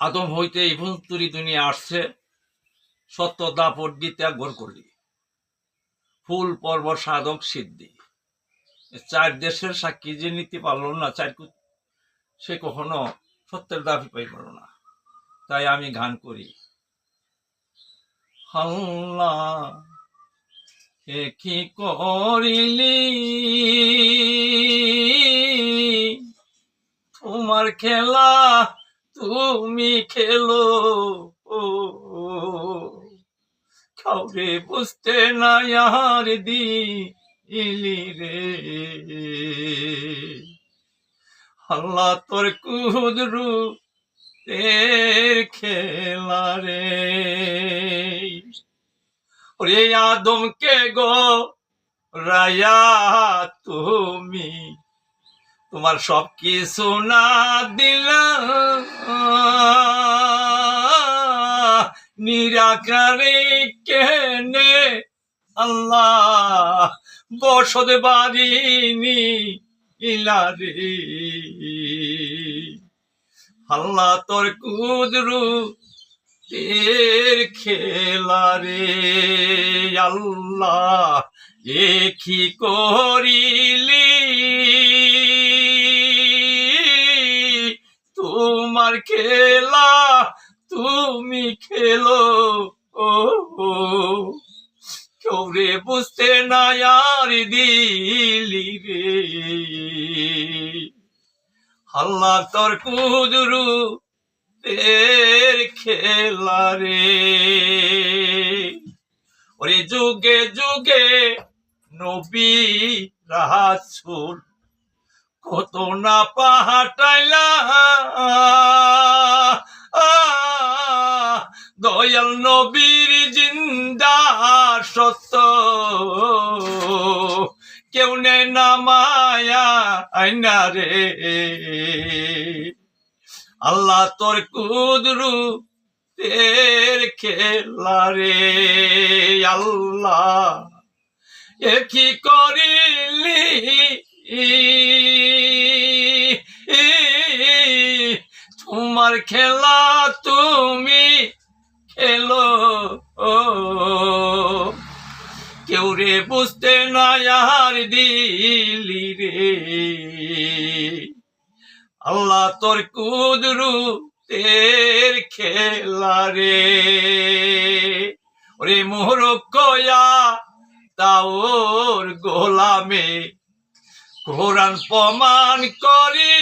আদম হইতে এই ভুলতুরি দুনিয়া আসছে, সত্য দাপট গীতা গোর করলি, ফুল পর্ব সাধক সিদ্ধি, চার দেশের সাক্ষী যে নিতে পারল না, সে কখনো সত্যের দাবি পাই পারল না। তাই আমি গান করি, আল্লাহ এ কি করিলি তোমার খেলা তুমি খেলো, কাউরে বুঝতে না আর দিলি রে। আল্লাহ তোর কুদরতের খেলা রে। ওরে আদমকে গো রায়া তুমি তোমার সব কিছু না দিলা, নিরাকারে কেনে আল্লাহ বসত বাড়িনি ইলারে। আল্লাহ তোর কুদরতের খেলা রে। আল্লাহ এ কি করিলি তোমার খেলা তুমি খেলো, কেউ রে বুঝতে না আর দিলি রে। আল্লাহ তোর কুদরতের খেলা রে। ওরে যুগে যুগে নবী রাসূল কত না পাঠাইলা, দয়াল নবীর জিন্দা সত্য কেউ নে না মায়া আইনা রে। আল্লাহ তোর কুদরতের খেলা রে। আল্লাহ এ কি করিলি তোমার খেলা তুমি খেলো, কেউ রে বুঝতে না আর দিলি রে। আল্লাহ তোর কুদরতের খেলা রে। ওরে মোহরকয়া তাওর গোলামে কোরআন প্রমাণ করি।